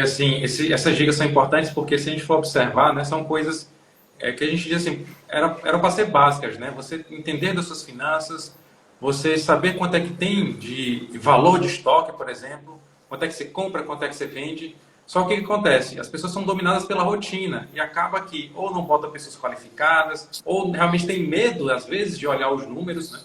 Assim, essas dicas são importantes porque se a gente for observar, né, são coisas que a gente diz assim, eram para ser básicas, né? Você entender das suas finanças, você saber quanto é que tem de valor de estoque, por exemplo, quanto é que você compra, quanto é que você vende. Só que o que acontece? As pessoas são dominadas pela rotina e acaba que ou não bota pessoas qualificadas, ou realmente tem medo, às vezes, de olhar os números, né?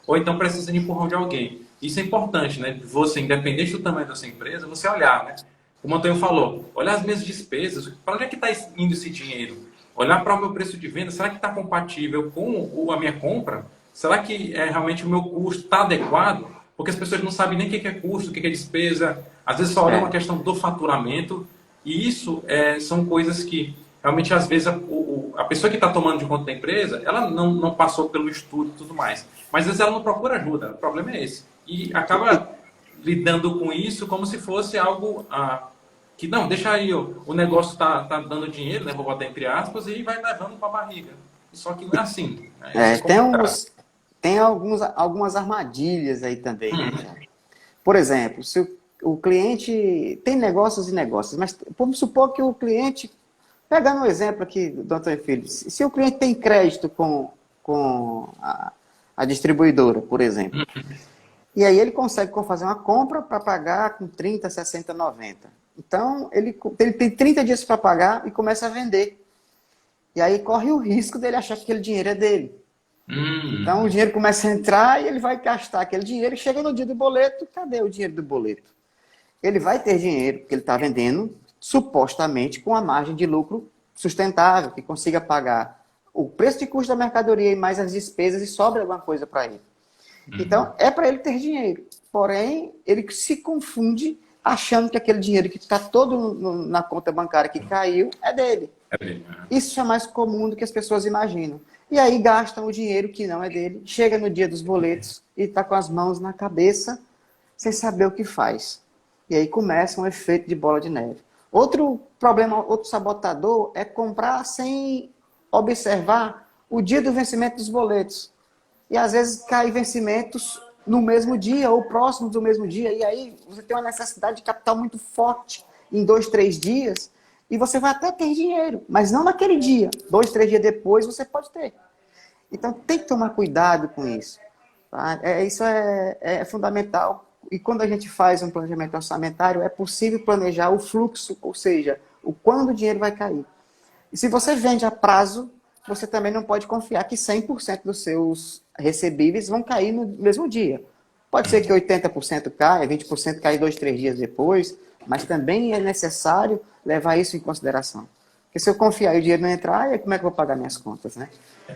Ou então precisa de empurrão de alguém. Isso é importante, né? Você, independente do tamanho da sua empresa, você olhar, né? Como o Antônio falou, olhar as minhas despesas, para onde é que está indo esse dinheiro? Olhar para o meu preço de venda, será que está compatível com a minha compra? Será que realmente o meu custo está adequado? Porque as pessoas não sabem nem o que é custo, o que é despesa, às vezes só olham uma questão do faturamento, e isso são coisas que realmente às vezes a pessoa que está tomando de conta da empresa, ela não passou pelo estudo e tudo mais, mas às vezes ela não procura ajuda, o problema é esse. E acaba lidando com isso como se fosse algo que não, deixa aí, o negócio tá dando dinheiro, né? Vou botar entre aspas, e vai levando para a barriga. Só que não é assim. Né? Isso é complicado. Tem algumas armadilhas aí também, né, Tiago? Por exemplo, se o cliente tem negócios e negócios, mas vamos supor que o cliente, pegando um exemplo aqui do Antônio Filho, se o cliente tem crédito com a distribuidora, por exemplo, e aí ele consegue fazer uma compra para pagar com 30, 60, 90. Então, ele tem 30 dias para pagar e começa a vender. E aí corre o risco dele achar que aquele dinheiro é dele. Então, o dinheiro começa a entrar e ele vai gastar aquele dinheiro e chega no dia do boleto, cadê o dinheiro do boleto? Ele vai ter dinheiro, porque ele está vendendo, supostamente, com a margem de lucro sustentável, que consiga pagar o preço de custo da mercadoria e mais as despesas e sobra alguma coisa para ele. Então, é para ele ter dinheiro. Porém, ele se confunde achando que aquele dinheiro que está todo na conta bancária que caiu é dele. Isso é mais comum do que as pessoas imaginam. E aí gastam o dinheiro que não é dele, chega no dia dos boletos e está com as mãos na cabeça, sem saber o que faz. E aí começa um efeito de bola de neve. Outro problema, outro sabotador é comprar sem observar o dia do vencimento dos boletos. E às vezes cai vencimentos no mesmo dia ou próximo do mesmo dia. E aí você tem uma necessidade de capital muito forte em 2, 3 dias. E você vai até ter dinheiro, mas não naquele dia. 2, 3 dias depois você pode ter. Então tem que tomar cuidado com isso. Tá? Isso é fundamental. E quando a gente faz um planejamento orçamentário, é possível planejar o fluxo, ou seja, o quando o dinheiro vai cair. E se você vende a prazo, você também não pode confiar que 100% dos seus recebíveis vão cair no mesmo dia. Pode ser que 80% caia, 20% caia 2, 3 dias depois, mas também é necessário levar isso em consideração. Porque se eu confiar e o dinheiro não entrar, aí como é que eu vou pagar minhas contas, né?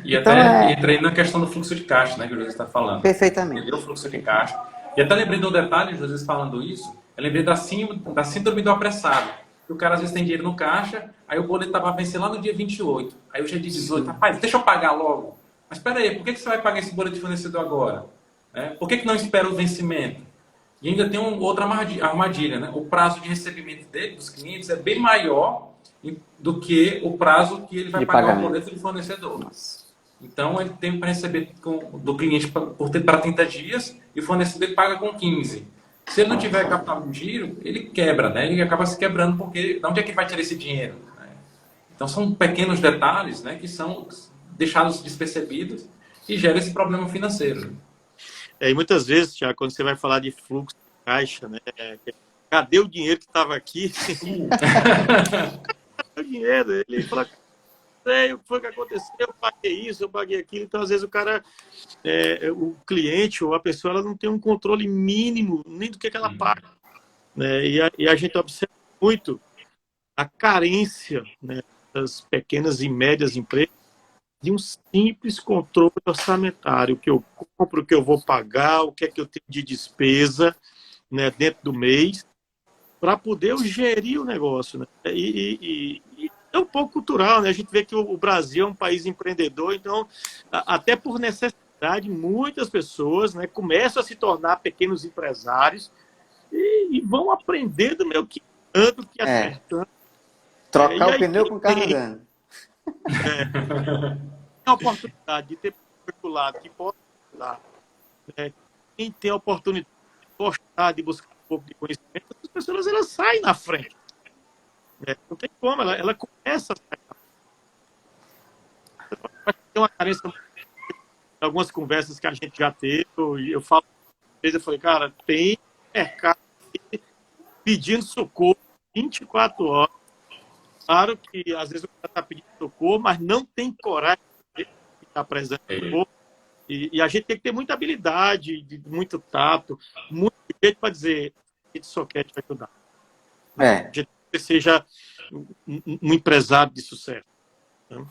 E Então, até entrei na questão do fluxo de caixa, né, que o José está falando. perfeitamente. Entendeu o fluxo de caixa. E até lembrei de um detalhe, José falando isso, eu lembrei da síndrome do apressado. Que o cara às vezes tem dinheiro no caixa, aí o boleto estava vencendo lá no dia 28. Aí hoje é dia 18. Rapaz, deixa eu pagar logo. Mas espera aí, por que você vai pagar esse boleto de fornecedor agora? Por que não espera o vencimento? E ainda tem outra armadilha, né? O prazo de recebimento dele, dos clientes, é bem maior do que o prazo que ele vai pagar o boleto do fornecedor. Nossa. Então, ele tem para receber do cliente para 30 dias e o fornecedor paga com 15. Se ele não tiver capital de giro, ele quebra, né? Ele acaba se quebrando porque de onde é que ele vai tirar esse dinheiro? Né? Então, são pequenos detalhes, né, que são deixados despercebidos e geram esse problema financeiro. E muitas vezes, Tiago, quando você vai falar de fluxo de caixa, né? Cadê o dinheiro que estava aqui? O dinheiro, ele fala, sei o que foi que aconteceu, eu paguei isso, eu paguei aquilo. Então, às vezes, o cara, o cliente ou a pessoa, ela não tem um controle mínimo nem do que ela paga. Né? E a gente observa muito a carência, né, das pequenas e médias empresas de um simples controle orçamentário, o que eu compro, o que eu vou pagar, o que é que eu tenho de despesa, né, dentro do mês, para poder eu gerir o negócio. Né? E é um pouco cultural, né? A gente vê que o Brasil é um país empreendedor, então, até por necessidade, muitas pessoas, né, começam a se tornar pequenos empresários e vão aprendendo meio que andando, que acertando. Trocar o pneu com o carro andando. Tem a oportunidade de ter lado que pode dar. Quem tem a oportunidade de gostar, de buscar um pouco de conhecimento, as pessoas elas saem na frente. Não tem como, ela começa a ter uma carência. Algumas conversas que a gente já teve, e eu falo, eu falei, cara, tem mercado pedindo socorro 24 horas. Claro que às vezes o cara está pedindo socorro, mas não tem coragem de estar presente no socorro. E a gente tem que ter muita habilidade, muito tato, muito jeito para dizer, a gente só quer te ajudar. A gente quer que seja um empresário de sucesso. Né?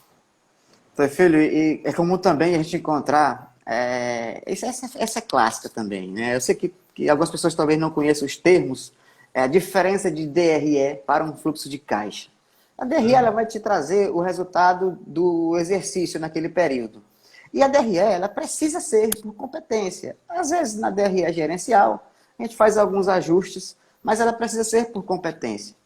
Então, filho, e é comum também a gente encontrar, essa é clássica também, né? Eu sei que algumas pessoas talvez não conheçam os termos, a diferença de DRE para um fluxo de caixa. A DRE ela vai te trazer o resultado do exercício naquele período. E a DRE ela precisa ser por competência. Às vezes na DRE gerencial, a gente faz alguns ajustes, mas ela precisa ser por competência.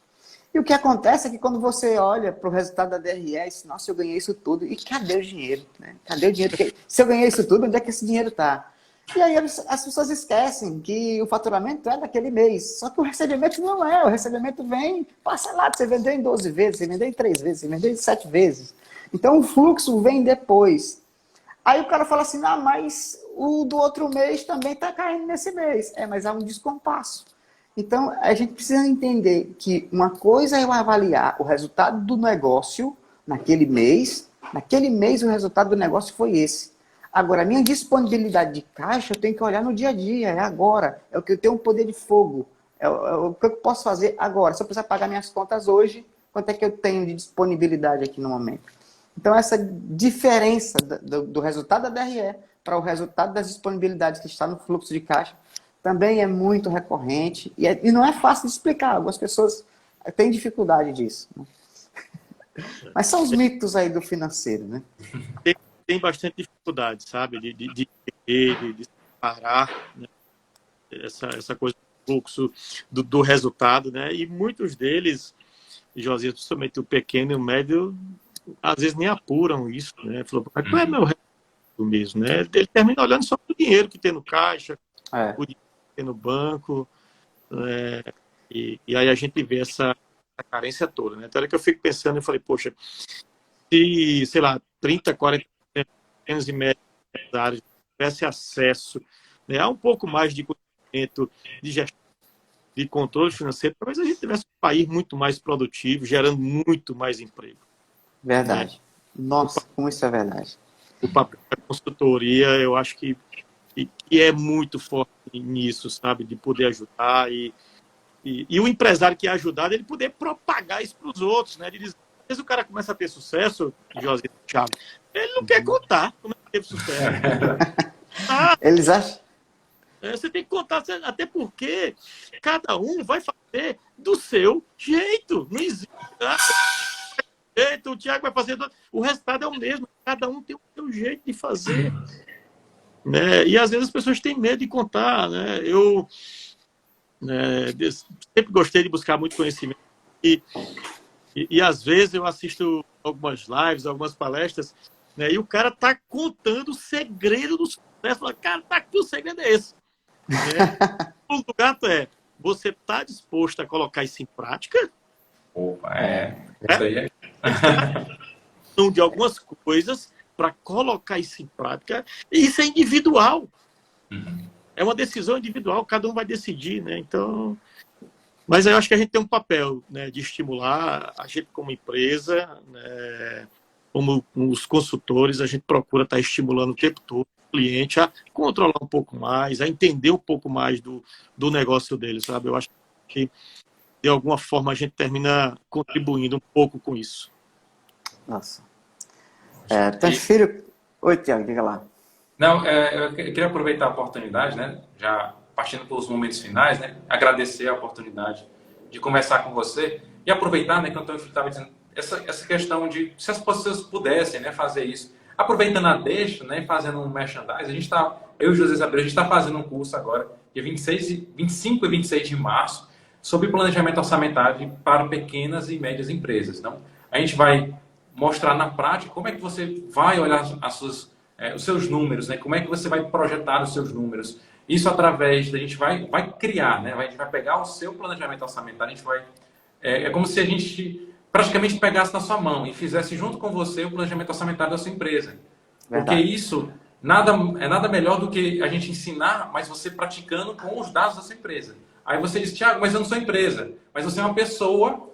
E o que acontece é que quando você olha para o resultado da DRE, diz, nossa, eu ganhei isso tudo, e cadê o dinheiro? Né? Cadê o dinheiro? Porque se eu ganhei isso tudo, onde é que esse dinheiro está? E aí as pessoas esquecem que o faturamento é daquele mês, só que o recebimento não é, o recebimento vem parcelado, você vendeu em 12 vezes, você vendeu em 3 vezes, você vendeu em 7 vezes. Então o fluxo vem depois. Aí o cara fala assim, ah, mas o do outro mês também está caindo nesse mês. Mas há um descompasso. Então, a gente precisa entender que uma coisa é eu avaliar o resultado do negócio naquele mês o resultado do negócio foi esse. Agora, a minha disponibilidade de caixa, eu tenho que olhar no dia a dia, é agora, é o que eu tenho um poder de fogo, é o que eu posso fazer agora. Se eu precisar pagar minhas contas hoje, quanto é que eu tenho de disponibilidade aqui no momento? Então, essa diferença do resultado da DRE para o resultado das disponibilidades que está no fluxo de caixa também é muito recorrente e não é fácil de explicar. Algumas pessoas têm dificuldade disso. Né? Mas são os mitos aí do financeiro, né? Tem bastante dificuldade, sabe? De separar, né? essa coisa do fluxo do resultado, né? E muitos deles, Josias, principalmente o pequeno e o médio, às vezes nem apuram isso, né? Falou, mas qual é meu resultado mesmo, né? Ele termina olhando só o dinheiro que tem no caixa, o dinheiro que tem no banco, e aí a gente vê essa carência toda, né? Então, hora que eu fico pensando, eu falei, poxa, se, sei lá, 30, 40 pequenos e médios empresários tivessem acesso, né, a um pouco mais de conhecimento, de gestão, de controle financeiro, talvez a gente tivesse um país muito mais produtivo, gerando muito mais emprego. Verdade. Né? Nossa, como isso é verdade. O papel da consultoria, eu acho que é muito forte nisso, sabe? De poder ajudar e o empresário que é ajudado, ele poder propagar isso para os outros, né? De dizer, às vezes o cara começa a ter sucesso, José Thiago, ele não quer contar como ele teve sucesso. Eles acham? Você tem que contar, até porque cada um vai fazer do seu jeito. Não existe. O Thiago vai fazer. O resultado é o mesmo. Cada um tem o seu jeito de fazer. Né? E às vezes as pessoas têm medo de contar. Né? Eu sempre gostei de buscar muito conhecimento. E às vezes eu assisto algumas lives, algumas palestras, né? E o cara tá contando o segredo do sucesso. Fala, cara, tá aqui, o segredo é esse. O pulo do gato é, você tá disposto a colocar isso em prática? Opa, isso aí é. De algumas coisas para colocar isso em prática. E isso é individual. É uma decisão individual, cada um vai decidir, né? Então, mas eu acho que a gente tem um papel, né, de estimular a gente como empresa, né, como os consultores, a gente procura estar estimulando o tempo todo o cliente a controlar um pouco mais, a entender um pouco mais do negócio dele, sabe? Eu acho que, de alguma forma, a gente termina contribuindo um pouco com isso. Nossa. Filho... Oi, Tiago, diga lá. Não, eu queria aproveitar a oportunidade, né? Já partindo pelos momentos finais, né? Agradecer a oportunidade de conversar com você e aproveitar, né, que o Antônio estava dizendo, essa questão de se as pessoas pudessem, né, fazer isso. Aproveitando a deixa, né, fazendo um merchandising, a gente está, eu e o José Isabel, a gente está fazendo um curso agora, dia 25 e 26 de março, sobre planejamento orçamentário para pequenas e médias empresas. Então, a gente vai mostrar na prática como é que você vai olhar os seus números, né, como é que você vai projetar os seus números. Isso através da gente vai criar, né, a gente vai pegar o seu planejamento orçamentário, a gente vai É como se a gente praticamente pegasse na sua mão e fizesse junto com você o planejamento orçamentário da sua empresa. Porque Verdade. isso nada melhor do que a gente ensinar, mas você praticando com os dados da sua empresa. Aí você diz, Thiago, mas eu não sou empresa. Mas você é uma pessoa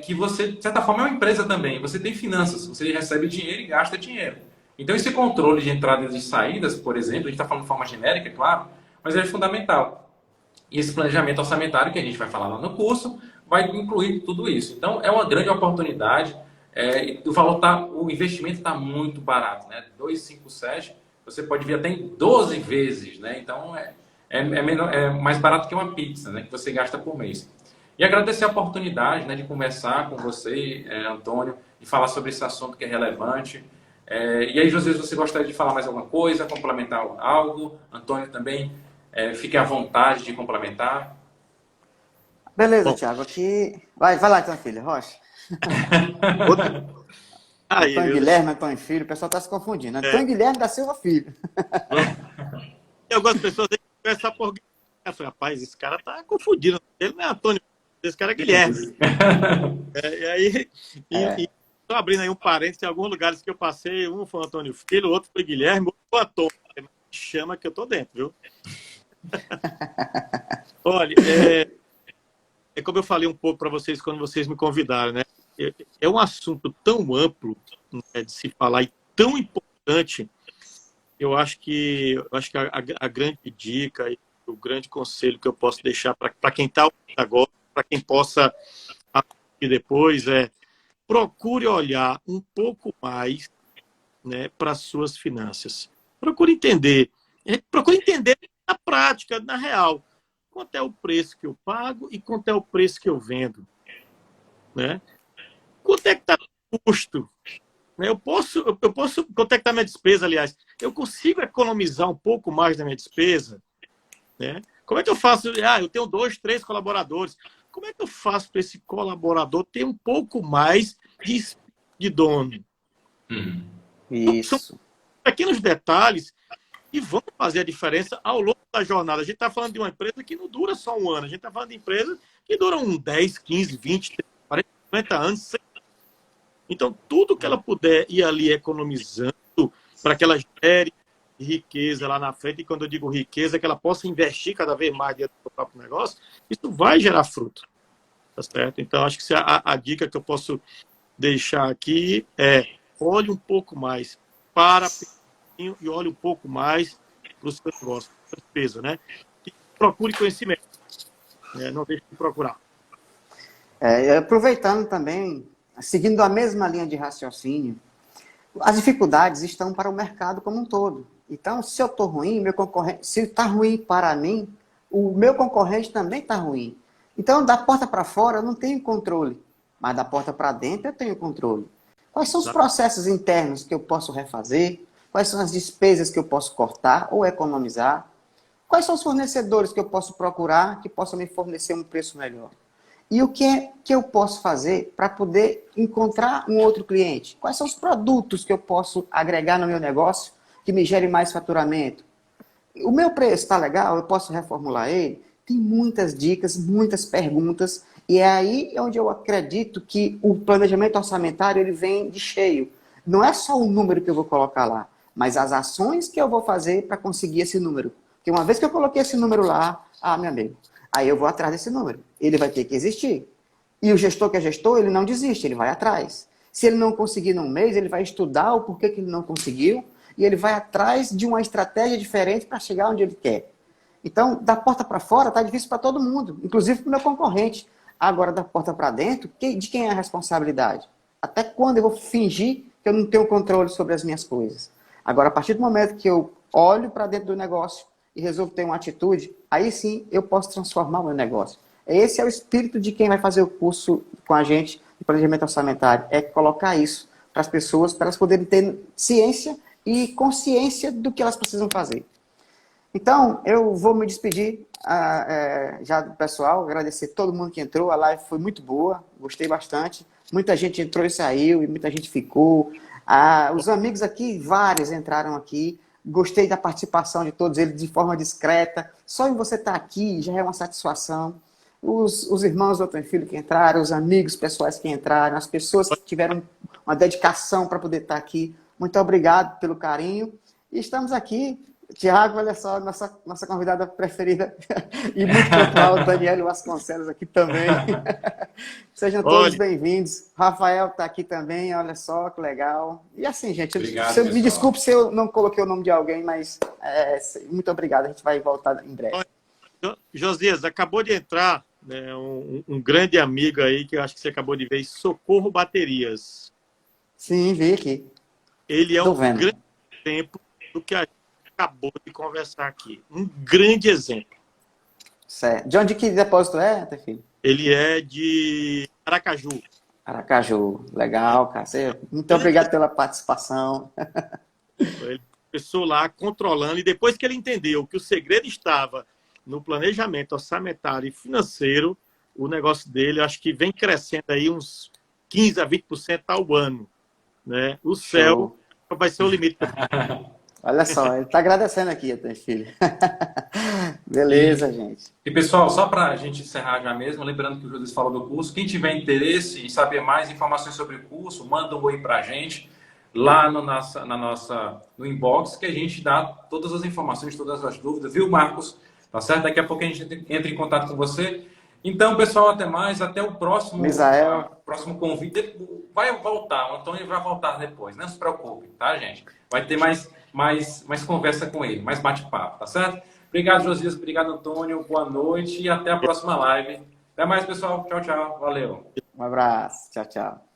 que você, de certa forma, é uma empresa também. Você tem finanças, você recebe dinheiro e gasta dinheiro. Então, esse controle de entradas e saídas, por exemplo, a gente está falando de forma genérica, é claro, mas é fundamental. E esse planejamento orçamentário que a gente vai falar lá no curso vai incluir tudo isso. Então, é uma grande oportunidade. E o investimento está muito barato, né? 257, você pode vir até em 12 vezes, né? Então, é mais barato que uma pizza, né? Que você gasta por mês. E agradecer a oportunidade, né, de conversar com você, Antônio, de falar sobre esse assunto que é relevante. E aí, José, se você gostaria de falar mais alguma coisa, complementar algo, Antônio também, fique à vontade de complementar. Beleza, Bom, Thiago, aqui... Vai lá então, filho, Rocha. outra... Aí, Antônio viu? Guilherme, Antônio Filho, o pessoal está se confundindo. É, Antônio Guilherme da Silva Filho. tem algumas pessoas aí que começam por Guilherme. Eu falei, rapaz, esse cara tá confundindo. Ele não é Antônio, esse cara é Guilherme. E aí, tô abrindo aí um parênteses, em alguns lugares que eu passei, um foi o Antônio Filho, o outro foi Guilherme, outro foi o Antônio. Me chama que eu tô dentro, viu? Olha, como eu falei um pouco para vocês quando vocês me convidaram, né? É um assunto tão amplo, né, de se falar e tão importante. Eu acho que a grande dica e o grande conselho que eu posso deixar para quem está agora, para quem possa assistir depois, procure olhar um pouco mais, né, para as suas finanças. Procure entender na prática, na real, quanto é o preço que eu pago e quanto é o preço que eu vendo, né? Quanto é que está o custo? Quanto é que está a minha despesa, aliás? Eu consigo economizar um pouco mais da minha despesa? Né? Como é que eu faço? Eu tenho 2, 3 colaboradores. Como é que eu faço para esse colaborador ter um pouco mais de dono? Então, são Isso. pequenos detalhes que vão fazer a diferença ao longo da jornada. A gente está falando de uma empresa que não dura só um ano. A gente está falando de empresas que duram 10, 15, 20, 30, 40, 50 anos. 100. Então, tudo que ela puder ir ali economizando para que ela gere riqueza lá na frente, e quando eu digo riqueza, é que ela possa investir cada vez mais dentro do próprio negócio, isso vai gerar fruto. Tá certo? Então, acho que a dica que eu posso deixar aqui olhe um pouco mais para e olhe um pouco mais para o seu negócio, para a despesa, né? E procure conhecimento. Não deixe de procurar. Aproveitando também, seguindo a mesma linha de raciocínio, as dificuldades estão para o mercado como um todo. Então, se eu estou ruim, meu concorrente, se está ruim para mim, o meu concorrente também está ruim. Então, da porta para fora eu não tenho controle, mas da porta para dentro eu tenho controle. Quais são os processos internos que eu posso refazer? Quais são as despesas que eu posso cortar ou economizar? Quais são os fornecedores que eu posso procurar que possam me fornecer um preço melhor? E o que é que eu posso fazer para poder encontrar um outro cliente? Quais são os produtos que eu posso agregar no meu negócio que me gere mais faturamento? O meu preço está legal? Eu posso reformular ele? Tem muitas dicas, muitas perguntas, e é aí onde eu acredito que o planejamento orçamentário ele vem de cheio. Não é só o número que eu vou colocar lá, mas as ações que eu vou fazer para conseguir esse número. Porque uma vez que eu coloquei esse número lá, meu amigo, aí eu vou atrás desse número. Ele vai ter que existir. E o gestor que é gestor, ele não desiste, ele vai atrás. Se ele não conseguir num mês, ele vai estudar o porquê que ele não conseguiu e ele vai atrás de uma estratégia diferente para chegar onde ele quer. Então, da porta para fora está difícil para todo mundo, inclusive para o meu concorrente. Agora, da porta para dentro, de quem é a responsabilidade? Até quando eu vou fingir que eu não tenho controle sobre as minhas coisas? Agora, a partir do momento que eu olho para dentro do negócio e resolvo ter uma atitude, aí sim eu posso transformar o meu negócio. Esse é o espírito de quem vai fazer o curso com a gente de planejamento orçamentário, é colocar isso para as pessoas, para elas poderem ter ciência e consciência do que elas precisam fazer. Então, eu vou me despedir já do pessoal, agradecer todo mundo que entrou, a live foi muito boa, gostei bastante, muita gente entrou e saiu, e muita gente ficou. Os amigos aqui, vários entraram aqui, gostei da participação de todos eles de forma discreta, só em você estar aqui já é uma satisfação. os irmãos do Antônio Filho que entraram, os amigos pessoais que entraram, as pessoas que tiveram uma dedicação para poder estar aqui. Muito obrigado pelo carinho. E estamos aqui. Tiago, olha só, nossa convidada preferida e muito pontual, Daniele Vasconcelos aqui também. Sejam todos bem-vindos. Rafael está aqui também, olha só que legal. E assim, gente, Obrigado, me desculpe se eu não coloquei o nome de alguém, mas muito obrigado, a gente vai voltar em breve. Josias, acabou de entrar, né, um grande amigo aí, que eu acho que você acabou de ver, Socorro Baterias. Sim, vi aqui. Ele é um grande exemplo do que a gente acabou de conversar aqui. Um grande exemplo. Certo. De onde que depósito é, Antônio Filho? Ele é de Aracaju. Aracaju. Legal, cara. Muito obrigado pela participação. Ele começou lá controlando, e depois que ele entendeu que o segredo estava no planejamento orçamentário e financeiro, o negócio dele, acho que vem crescendo aí uns 15% a 20% ao ano. Né? O céu vai ser o limite. Olha só, ele está agradecendo aqui, Antônio Filho. Beleza, gente. E pessoal, só para a gente encerrar já mesmo, lembrando que o Josias falou do curso, quem tiver interesse em saber mais informações sobre o curso, manda um oi para a gente lá no inbox, que a gente dá todas as informações, todas as dúvidas, viu, Marcos? Tá certo? Daqui a pouco a gente entra em contato com você. Então, pessoal, até mais. Até o próximo convite. Vai voltar, o Antônio vai voltar depois. Não se preocupe, tá, gente? Vai ter mais conversa com ele, mais bate-papo, tá certo? Obrigado, Josias. Obrigado, Antônio. Boa noite e até a próxima live. Até mais, pessoal. Tchau, tchau. Valeu. Um abraço. Tchau, tchau.